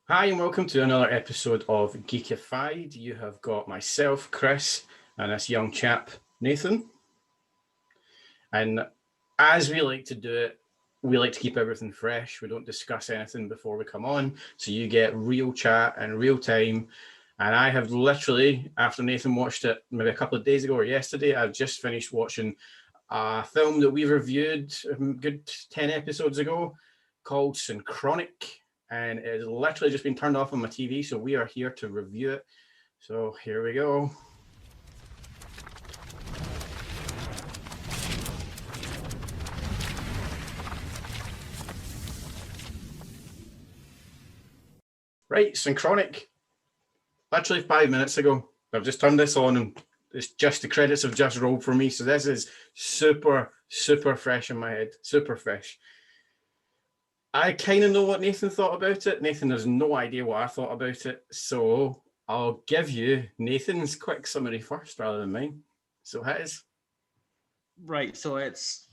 Hi, and welcome to another episode of Geekified. You have got myself, Chris, and this young chap, Nathan. And as we like to do it, we like to keep everything fresh. We don't discuss anything before we come on. So you get real chat and real time. And I have literally, after Nathan watched it maybe a couple of days ago or yesterday, I've just finished watching a film that we reviewed a good 10 episodes ago called Synchronic. And it has literally just been turned off on my TV. So we are here to review it. So here we go. Right, Synchronic. Literally 5 minutes ago. I've just turned this on and it's just the credits have just rolled for me. So this is super, super fresh in my head. Super fresh. I kind of know what Nathan thought about it. Nathan has no idea what I thought about it. So I'll give you Nathan's quick summary first rather than mine. So his. Right, so it's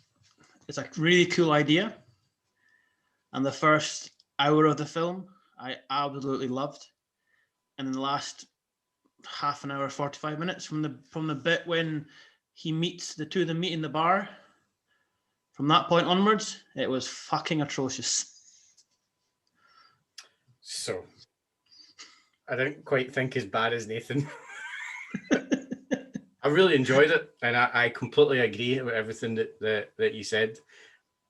a really cool idea. And the first hour of the film, I absolutely loved. And in the last half an hour, 45 minutes from the bit when the two of them meet in the bar, from that point onwards, it was fucking atrocious. So I didn't quite think as bad as Nathan. I really enjoyed it, and I completely agree with everything that you said.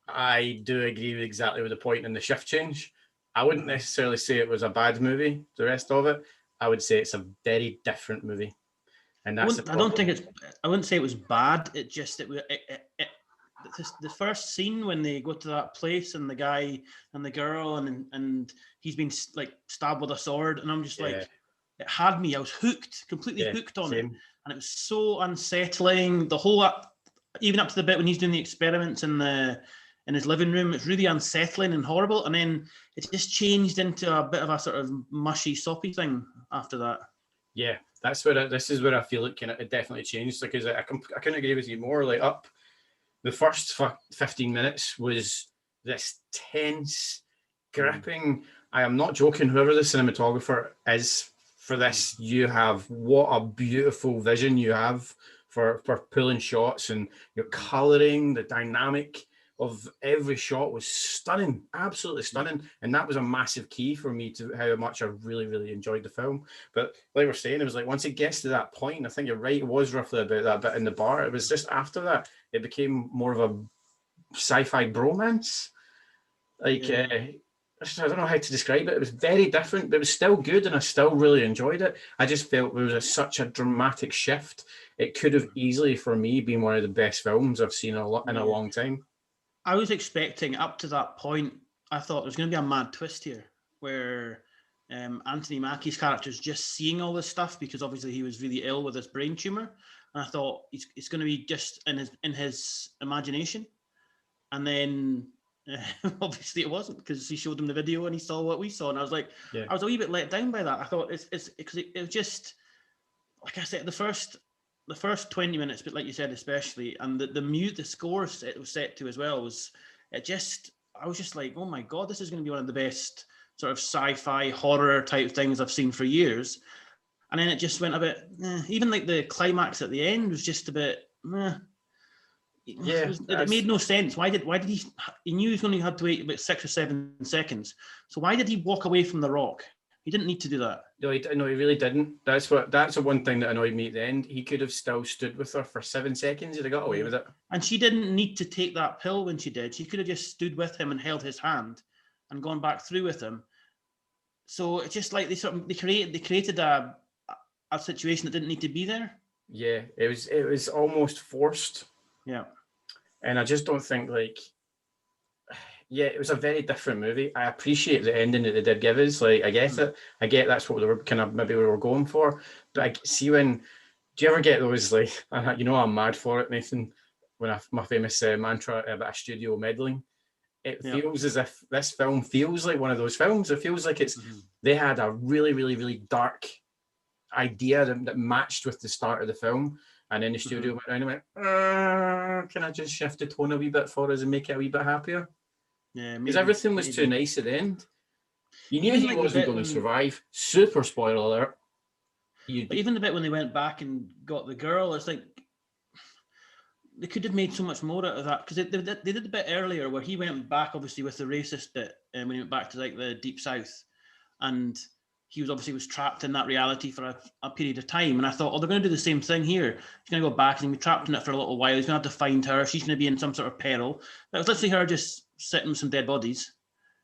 I do agree with exactly with the point in the shift change. I wouldn't necessarily say it was a bad movie. The rest of it, I would say it's a very different movie, and that's I wouldn't say it was bad. It just the first scene when they go to that place and the guy and the girl and he's been like stabbed with a sword, and I'm just like, it had me. I was hooked, completely hooked on it, and it was so unsettling. The whole even up to the bit when he's doing the experiments in his living room, it's really unsettling and horrible. And then it just changed into a bit of a sort of mushy, soppy thing after that. Yeah, this is where I feel it definitely changed, because I couldn't agree with you more. Like, up the first 15 minutes was this tense, gripping. I am not joking. Whoever the cinematographer is for this, you have what a beautiful vision you have for pulling shots, and your coloring, the dynamic of every shot was stunning, absolutely stunning. And that was a massive key for me to how much I really, really enjoyed the film. But like we're saying, it was like once it gets to that point, I think you're right, it was roughly about that bit in the bar. It was just after that, it became more of a sci-fi bromance. Like, I don't know how to describe it. It was very different, but it was still good, and I still really enjoyed it. I just felt there was such a dramatic shift. It could have easily, for me, been one of the best films I've seen in a long time. I was expecting up to that point, I thought there's going to be a mad twist here where Anthony Mackie's character is just seeing all this stuff because obviously he was really ill with his brain tumor. And I thought it's going to be just in his imagination. And then obviously it wasn't, because he showed him the video and he saw what we saw. And I was like, I was a wee bit let down by that. I thought it's because it was just, like I said, the first 20 minutes, but like you said, especially, and the score it was set to as well, I was just like, oh my God, this is going to be one of the best sort of sci-fi horror type things I've seen for years. And then it just went a bit, even like the climax at the end was just a bit, it made no sense. Why did he knew he was going to have to wait about 6 or 7 seconds. So why did he walk away from the rock? He didn't need to do that. No, he really didn't. That's the one thing that annoyed me at the end. He could have still stood with her for 7 seconds. He'd have got away with it. And she didn't need to take that pill when she did. She could have just stood with him and held his hand and gone back through with him. So it's just like they created a situation that didn't need to be there. Yeah, it was almost forced. Yeah. And I just don't think, like, it was a very different movie. I appreciate the ending that they did give us. Like, I get it. I get that's what they were maybe we were going for. But I see do you ever get those, like, I'm mad for it, Nathan, when my famous mantra about studio meddling. It feels as if this film feels like one of those films. It feels like they had a really, really, really dark idea that matched with the start of the film. And then the studio went around and went, can I just shift the tone a wee bit for us and make it a wee bit happier? Yeah, because everything was too nice at the end. You knew he wasn't going to survive. Super spoiler alert. But even the bit when they went back and got the girl, it's like they could have made so much more out of that, because they did the bit earlier where he went back, obviously with the racist bit, and when he went back to like the deep south, and he was trapped in that reality for a period of time. And I thought, they're going to do the same thing here. He's going to go back and be trapped in it for a little while. He's going to have to find her. She's going to be in some sort of peril. That was literally her just sitting with some dead bodies.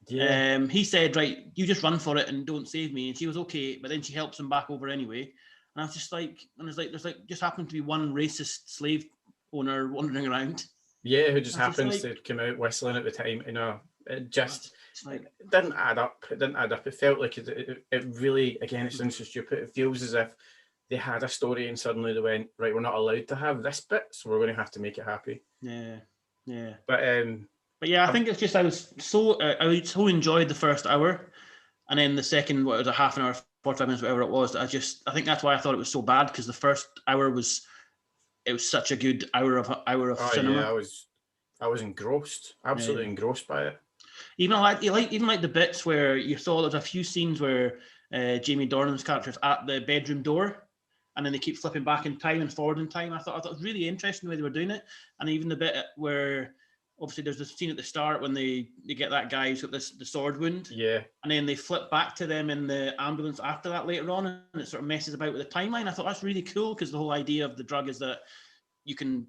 Yeah. He said, right, you just run for it and don't save me. And she was okay, but then she helps him back over anyway. And I was just like, there's just happened to be one racist slave owner wandering around. Yeah, who just happens to come out whistling at the time. It just it didn't add up. It felt like it really, again, it sounds so stupid. It feels as if they had a story and suddenly they went, right, we're not allowed to have this bit, so we're going to have to make it happy. Yeah. But yeah, I think it's just I so enjoyed the first hour, and then the second, what was a half an hour, 45 minutes, whatever it was. I think that's why I thought it was so bad, because the first hour was such a good hour of cinema. Yeah, I was engrossed, absolutely engrossed by it. Even like the bits where you saw there's a few scenes where Jamie Dornan's character is at the bedroom door, and then they keep flipping back in time and forward in time. I thought it was really interesting the way they were doing it, and even the bit where obviously there's the scene at the start when they get that guy who's got the sword wound, and then they flip back to them in the ambulance after that later on, and it sort of messes about with the timeline. I thought that's really cool, because the whole idea of the drug is that you can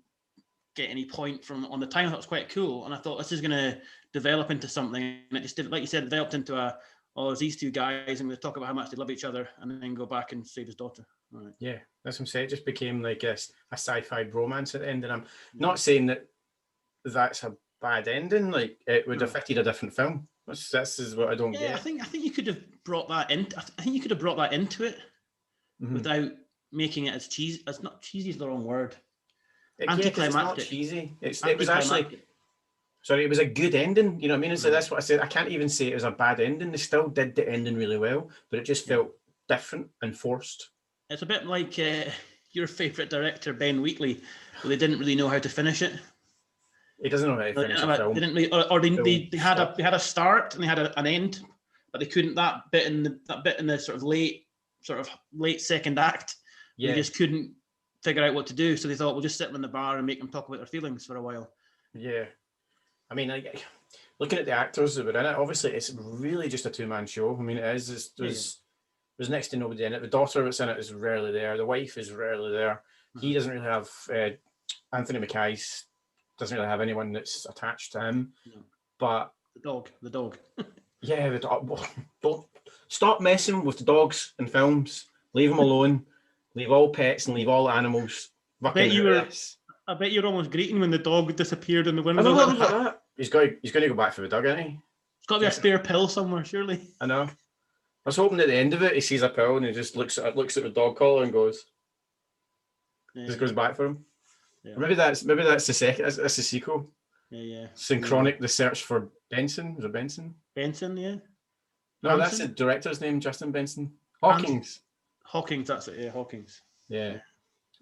get any point from on the time. I thought it was quite cool, and I thought this is going to develop into something, and it just did, like you said, developed into there's these two guys and they talk about how much they love each other, and then go back and save his daughter. All right. Yeah, that's what I'm saying. It just became like a sci-fi romance at the end, and I'm not saying that's a bad ending. Like, it would have fitted a different film. This is what I don't get. I think you could have brought that in. I think you could have brought that into it without making it as cheesy. It's not cheesy is the wrong word. Anticlimactic. It's not cheesy. It was actually. Sorry, it was a good ending. You know what I mean? So that's what I said. I can't even say it was a bad ending. They still did the ending really well, but it just felt different and forced. It's a bit like your favourite director, Ben Wheatley, where they didn't really know how to finish it. He doesn't know how to finish a film. They didn't really, or they had a start and they had an end, but they couldn't. That bit in the sort of late second act. They just couldn't figure out what to do. So they thought, we'll just sit them in the bar and make them talk about their feelings for a while. Yeah. I mean, looking at the actors that were in it, obviously it's really just a two-man show. I mean, it is. There's next to nobody in it. The daughter that's in it is rarely there. The wife is rarely there. He doesn't really have Anthony Mackie's doesn't really have anyone that's attached to him. No. But the dog. Yeah, the dog. Don't stop messing with the dogs in films. Leave them alone. Leave all pets and leave all animals. I bet you were almost greeting when the dog disappeared in the window. I don't know that. He's going to go back for the dog, isn't he? There's got to be a spare pill somewhere, surely. I know. I was hoping at the end of it he sees a pill and he just looks at the dog collar and goes. Just goes back for him. Yeah. Maybe that's the second. That's the sequel. Yeah. Syncronic, the search for Benson. Was it Benson? Benson, yeah. No, that's the director's name, Justin Benson. Hawkins. Hawkins, that's it. Yeah, Hawkins. Yeah,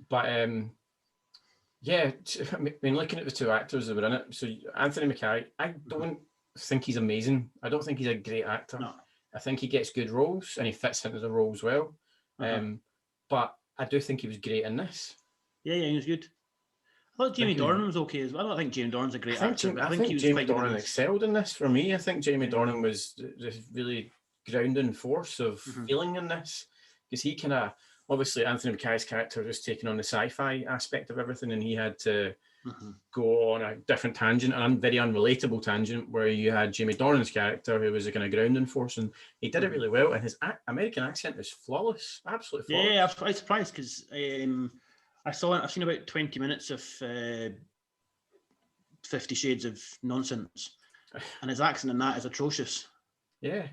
but I mean, looking at the two actors that were in it, so Anthony Mackie, I don't think he's amazing. I don't think he's a great actor. No. I think he gets good roles and he fits into the roles well. But I do think he was great in this. Yeah, he was good. I thought Jamie Dornan was okay as well. I don't think Jamie Dornan's a great actor. I think Jamie Dornan excelled in this for me. I think Jamie Dornan was this really grounding force of feeling in this, because he kind of, obviously Anthony Mackie's character was taking on the sci-fi aspect of everything, and he had to go on a different tangent, a very unrelatable tangent, where you had Jamie Dornan's character who was a kind of grounding force, and he did it really well, and his American accent is flawless, absolutely flawless. Yeah, I was quite surprised because I've seen about 20 minutes of 50 Shades of Nonsense, and his accent in that is atrocious. Yeah.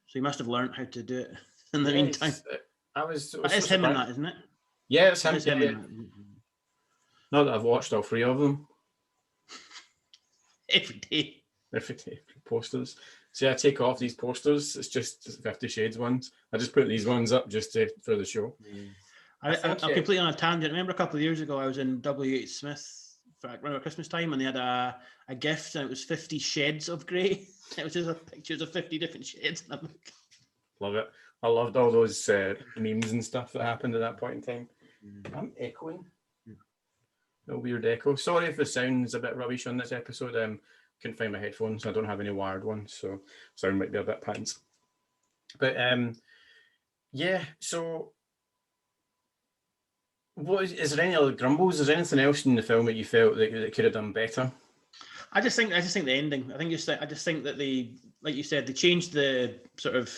So he must have learned how to do it in the meantime. It's him in that, isn't it? Yeah, it's him. Not that I've watched all three of them. Every day. Posters. So I take off these posters. It's just 50 Shades ones. I just put these ones up just for the show. I'm completely on a tangent. I remember a couple of years ago I was in W.H. Smith for around Christmas time, and they had a gift, and it was 50 shades of grey. It was just pictures of 50 different shades. Love it. I loved all those memes and stuff that happened at that point in time. I'm echoing. No weird echo. Sorry if the sound's a bit rubbish on this episode. Couldn't find my headphones. I don't have any wired ones, so sound might be a bit pants. But yeah. So, is there any other grumbles? Is there anything else in the film that you felt that could have done better? I just think the ending. I just think that they, like you said, they changed the sort of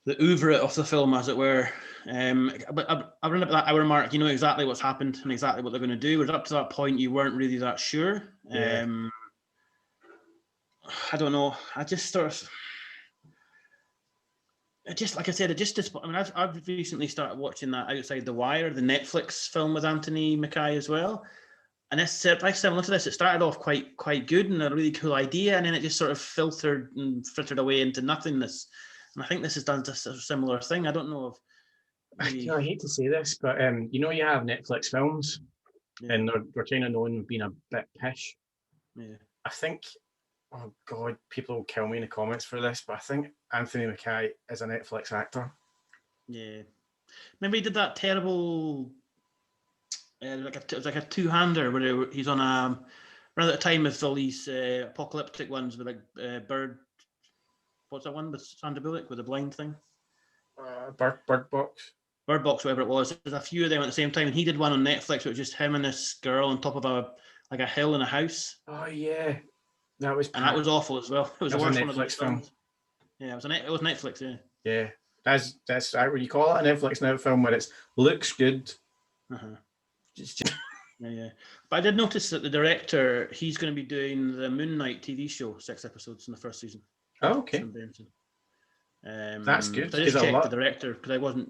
the oeuvre of the film, as it were. But around about that hour mark, you know exactly what's happened and exactly what they're going to do. But up to that point, you weren't really that sure. Yeah. I don't know. I just sort of, like I said, I mean, I've recently started watching that Outside the Wire, the Netflix film with Anthony Mackie as well. And it's like similar to this. It started off quite good and a really cool idea, and then it just sort of filtered and frittered away into nothingness. And I think this has done a similar thing. I don't know if maybe... I hate to say this, but you have Netflix films, and they're kind of known for being a bit pish. Yeah. I think, oh God, people will kill me in the comments for this, but I think Anthony Mackie is a Netflix actor. Yeah. Remember he did that terrible, it was like a two-hander where he's on around at the time with all these apocalyptic ones with like Bird. What's that one with Sandra Bullock with the blind thing? Bird Box. Bird Box, whatever it was. There's a few of them at the same time, and he did one on Netflix, which was just him and this girl on top of a hill in a house. Oh yeah, that was awful as well. It was the worst one of those film. Yeah, it was Netflix. Yeah. Yeah, that's what you call it, a Netflix film where it looks good. Just... Yeah. But I did notice that the director, he's going to be doing the Moon Knight TV show, 6 episodes in the first season. Oh, okay. Benson. That's good. I just checked the director because I wasn't.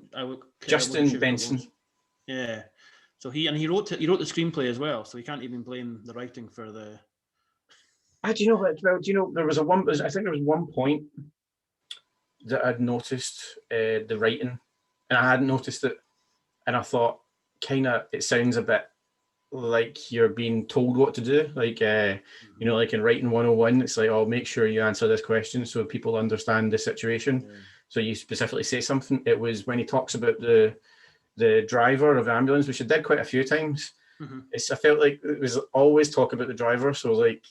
Justin sure Benson. Yeah. So he wrote the screenplay as well. So he can't even blame the writing for the. Do you know what? Well, do you know there was I think there was one point that I'd noticed the writing, and I hadn't noticed it, and I thought it sounds a bit like you're being told what to do, like like in writing 101, it's like, oh, make sure you answer this question so people understand the situation. So you specifically say something. It was when he talks about the driver of the ambulance, which I did quite a few times. I felt like it was always talk about the driver, so like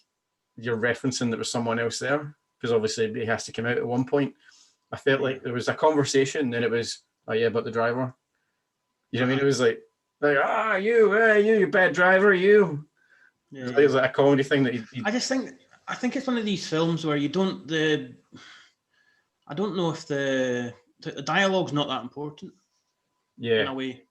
you're referencing there was someone else there, because obviously he has to come out at one point. I felt like there was a conversation, then it was, oh yeah, but the driver, you know what I mean? It was like you bad driver, you. Yeah. It was like a comedy thing that I think it's one of these films where I don't know if the dialogue's not that important. Yeah. In a way.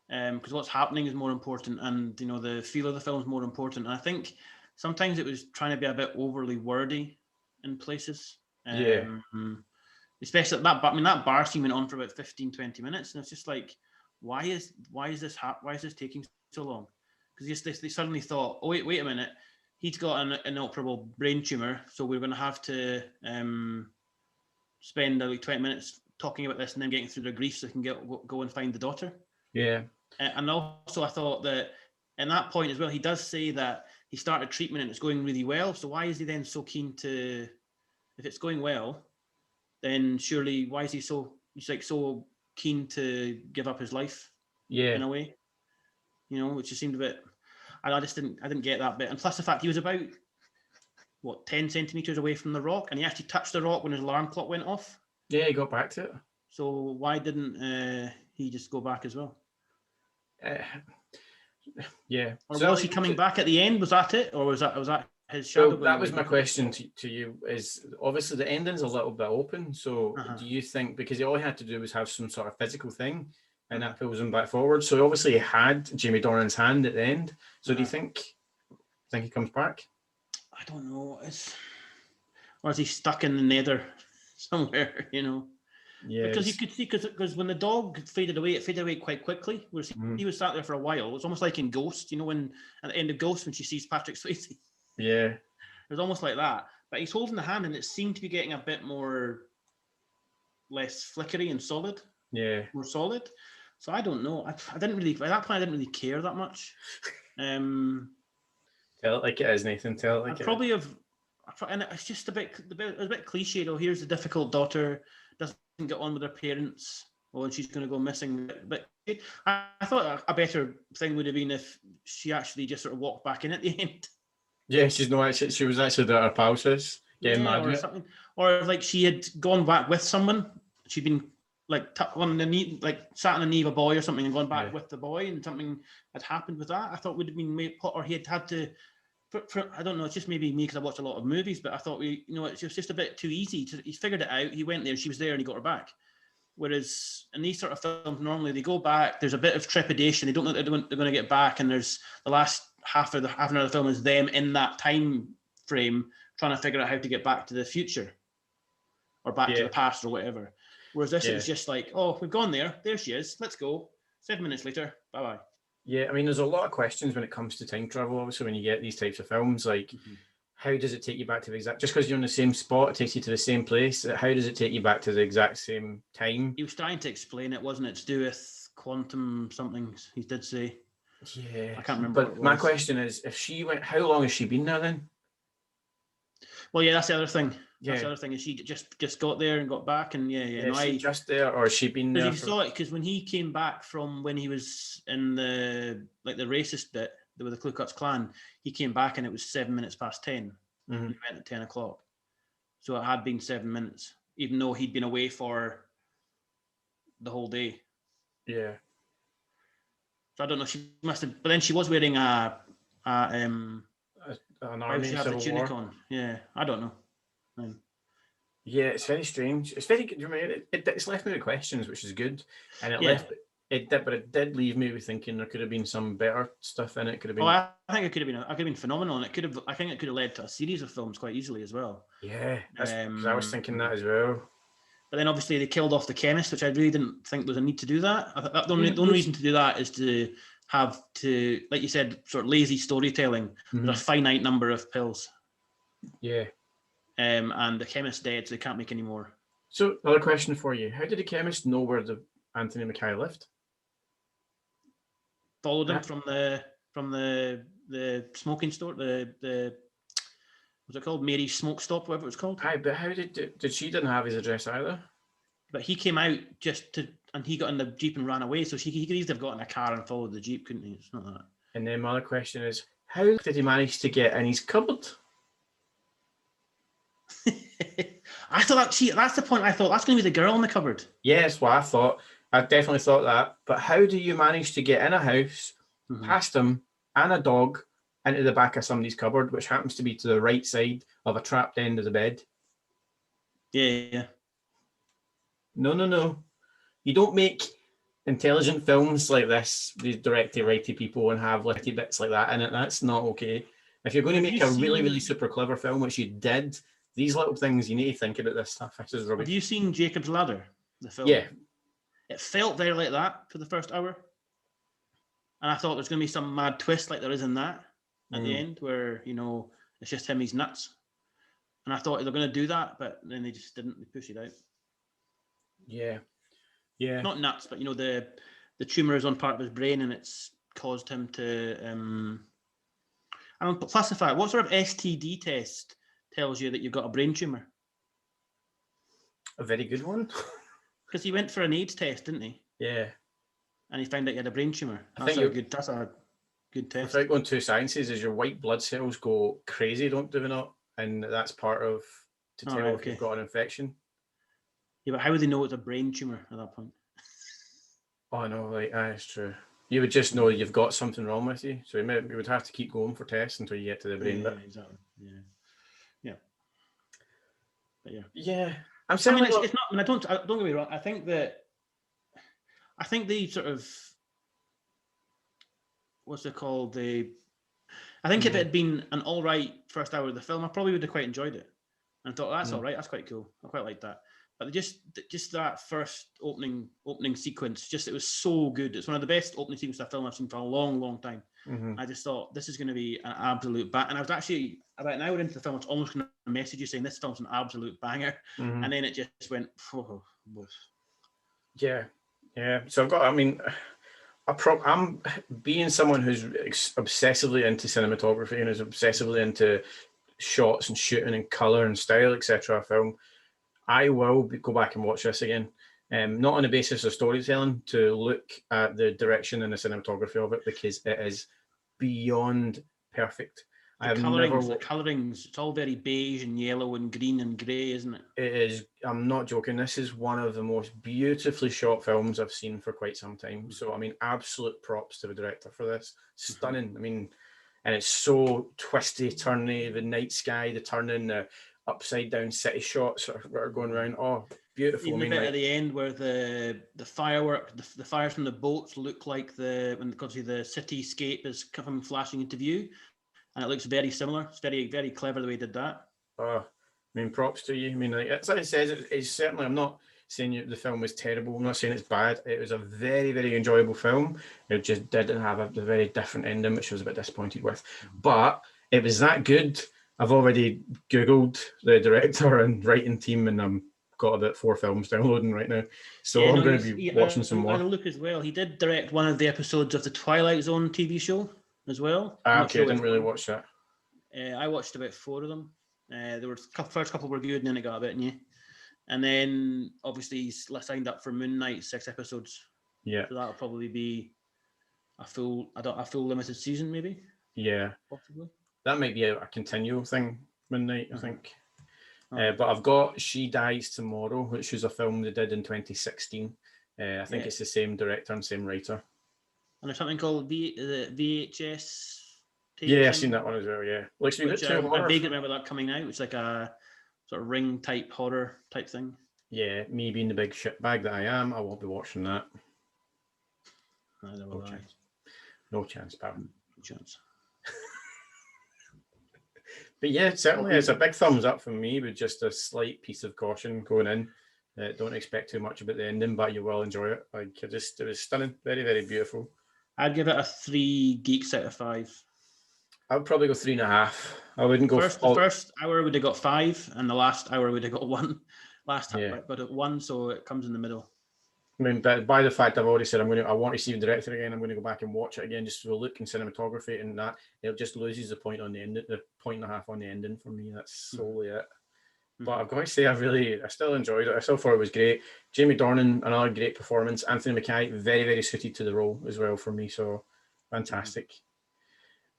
Because what's happening is more important, and the feel of the film is more important. And I think sometimes it was trying to be a bit overly wordy in places. Especially that bar scene went on for about 15-20 minutes, and it's just like, why is this taking so long? Because they suddenly thought, oh wait a minute, he's got an inoperable brain tumor, so we're going to have to spend like 20 minutes talking about this and then getting through their grief so they can go and find the daughter. Yeah. And also I thought that at that point as well, he does say that he started treatment and it's going really well. So why is he then so keen to, if it's going well, then surely why is he so keen to give up his life? Yeah. In a way, which just seemed a bit. I didn't get that bit, and plus the fact he was about 10 centimeters away from the rock, and he actually touched the rock when his alarm clock went off. Yeah, he got back to it. So why didn't he just go back as well? Yeah. Or was he coming back at the end? Was that it, or was that his shadow? Well, that was my question to you. Is obviously the ending's a little bit open. So do you think, because all he had to do was have some sort of physical thing, and that pulls him back forward? So obviously he had Jamie Dornan's hand at the end. So do you think he comes back? I don't know. Or is he stuck in the nether somewhere? Yeah. Because you could see, because when the dog faded away, it faded away quite quickly. Whereas he was sat there for a while. It was almost like in Ghost, when at the end of Ghost when she sees Patrick Swayze. Yeah. It was almost like that. But he's holding the hand, and it seemed to be getting a bit less flickery and solid. Yeah. More solid. So I don't know. I didn't really, at that point, I didn't really care that much. Tell it like it is, Nathan. Tell it like I'd it probably have, and it's just a bit cliche. Oh, here's the difficult daughter, doesn't get on with her parents. Oh, and she's going to go missing. But I thought a better thing would have been if she actually just sort of walked back in at the end. Yeah, she was actually at her pal's house getting mad or something. Or if, like, she had gone back with someone. She'd been like on the knee, like sat on the knee of a boy or something, and gone back with the boy, and something had happened with that. I thought would have been made, or he had to. I don't know. It's just maybe me because I watched a lot of movies, but I thought it's just a bit too easy. He figured it out. He went there. She was there, and he got her back. Whereas in these sort of films, normally they go back. There's a bit of trepidation. They don't know that they're going to get back, and there's the last half an hour of the film is them in that time frame trying to figure out how to get back to the future or back to the past or whatever. Whereas this, it was just like, oh, we've gone there. There she is. Let's go. 7 minutes later. Bye-bye. Yeah, I mean, there's a lot of questions when it comes to time travel, obviously, when you get these types of films. Like, how does it take you back to the exact... Just because you're in the same spot, it takes you to the same place. How does it take you back to the exact same time? He was trying to explain it, wasn't it? To do with quantum something, he did say. Yeah. I can't remember. But my question is, if she went... How long has she been there then? Well, yeah, that's the other thing. Yeah. That's the other thing. Is she just got there and got back, and Is she just there, or has she been there? You saw it because when he came back from when he was in the racist bit with the Ku Klux Klan, he came back and it was 7 minutes past 10. Mm-hmm. And he went at 10 o'clock, so it had been 7 minutes, even though he'd been away for the whole day. Yeah. So I don't know. She must have, but then she was wearing an army Civil War on. Yeah, I don't know. Yeah, it's very strange. It's very good. It's left me with questions, which is good, and it did leave me with thinking there could have been some better stuff in it. Could have been. Oh, I think it could have been phenomenal, and I think it could have led to a series of films quite easily as well. Yeah, because I was thinking that as well. But then obviously they killed off the chemist, which I really didn't think there was a need to do that. The only reason to do that is to have to, like you said, sort of lazy storytelling. Mm-hmm. There's a finite number of pills. Yeah. And the chemist's dead, so they can't make any more. So, another question for you: how did the chemist know where the Anthony Mackie lived? Followed him from the smoking store, the what's it called, Mary's Smoke Stop, whatever it's called. Aye, but how did she didn't have his address either? But he came out and he got in the Jeep and ran away. So he could easily have got in a car and followed the Jeep, couldn't he? It's not that. And then my other question is, how did he manage to get in his cupboard? I thought that's the point. I thought that's going to be the girl in the cupboard. Yes, what I thought. I definitely thought that. But how do you manage to get in a house, past him and a dog, into the back of somebody's cupboard, which happens to be to the right side of a trapped end of the bed? Yeah. No. You don't make intelligent films like this, these directy-righty people, and have little bits like that in it. That's not okay. If you're going to make a really, really super clever film, which you did, these little things, you need to think about this stuff. This is rubbish. Have you seen Jacob's Ladder, the film? Yeah. It felt very like that for the first hour. And I thought there's going to be some mad twist like there is in that at the end, where, it's just him, he's nuts. And I thought they're going to do that, but then they just didn't. They pushed it out. Yeah. Not nuts, but, the tumour is on part of his brain and it's caused him to... I don't classify. What sort of STD test tells you that you've got a brain tumour? A very good one. Because he went for an AIDS test, didn't he? Yeah. And he found out he had a brain tumour. That's a good test. Without going to sciences, is your white blood cells go crazy, do they not? And that's part of to tell if you've got an infection. Yeah, but how would they know it's a brain tumour at that point? Oh no, that's true. You would just know you've got something wrong with you. So you would have to keep going for tests until you get to the brain bit. Exactly. Yeah. But yeah. Yeah. It's not. I mean, don't get me wrong. I think the sort of what's it called? I think if it had been an all right first hour of the film, I probably would have quite enjoyed it and thought that's all right. That's quite cool. I quite like that. But just that first opening sequence, it was so good. It's one of the best opening sequences of film I've seen for a long, long time. Mm-hmm. I just thought this is going to be an absolute and I was actually about an hour into the film. I was almost going to message you saying this film's an absolute banger, and then it just went. Yeah, Yeah, so I've got. I mean, I'm being someone who's obsessively into cinematography and is obsessively into shots and shooting and color and style, etc. Film. I will go back and watch this again. Not on the basis of storytelling, to look at the direction and the cinematography of it, because it is beyond perfect. The colorings, it's all very beige and yellow and green and grey, isn't it? It is. I'm not joking. This is one of the most beautifully shot films I've seen for quite some time. So, I mean, absolute props to the director for this. Stunning. I mean, and it's so twisty, turny, the night sky, the turning, the upside down city shots are going around. Oh, beautiful. Even the bit at the end where the firework, the fires from the boats look like because the cityscape is coming flashing into view, and it looks very similar. It's very, very clever the way they did that. Oh, I mean, props to you. I mean, like it says, it's certainly. I'm not saying the film was terrible. I'm not saying it's bad. It was a very, very enjoyable film. It just didn't have a very different ending, which I was a bit disappointed with. But it was that good. I've already Googled the director and writing team, and I'm got about 4 films downloading right now. So I'm going to be watching some more. I look as well. He did direct one of the episodes of the Twilight Zone TV show as well. Okay, I didn't really watch that. I watched about 4 of them. There were first couple were good, and then it got a bit new. And then obviously he's signed up for Moon Knight, 6 episodes. Yeah. So that'll probably be a full limited season, maybe. Yeah. Possibly. That might be a continual thing, Moon Knight, I think. But I've got She Dies Tomorrow, which was a film they did in 2016. I think it's the same director and same writer. And there's something called the VHS. Yeah, I've seen that one as well. Yeah, looks to be I vaguely remember that coming out. It's like a sort of Ring type horror type thing. Yeah, me being the big shitbag that I am, I won't be watching that. No chance. No chance, pal. No chance. But yeah, certainly it's a big thumbs up from me, with just a slight piece of caution going in. Don't expect too much about the ending, but you will enjoy it. It was stunning, very, very beautiful. I'd give it a 3 geeks out of 5. I would probably go 3.5. I wouldn't go. The first hour would have got 5, and the last hour would have got 1. Got it 1, so it comes in the middle. I mean, by the fact I've already said I want to see the director again, I'm going to go back and watch it again just for the look and cinematography and that. It just loses the point on the end, the 1.5 on the ending for me. That's solely it. But I've got to say, I still enjoyed it. I still thought it was great. Jamie Dornan, another great performance. Anthony Mackie, very, very suited to the role as well for me. So fantastic.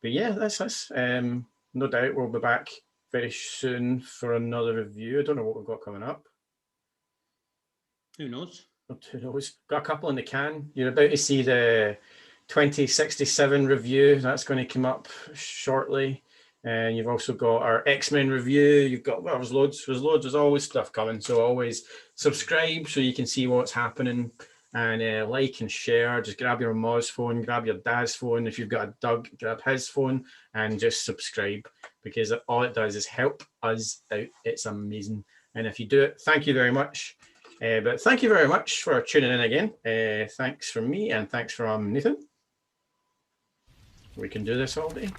But yeah, that's us. No doubt we'll be back very soon for another review. I don't know what we've got coming up. Who knows? Who knows? Got a couple in the can. You're about to see the 2067 review. That's going to come up shortly. And you've also got our X-Men review. You've got, there's loads. There's always stuff coming. So always subscribe so you can see what's happening. And like and share. Just grab your mom's phone, grab your dad's phone. If you've got a Doug, grab his phone and just subscribe, because all it does is help us out. It's amazing. And if you do it, thank you very much. But thank you very much for tuning in again. Thanks from me and thanks from Nathan. We can do this all day.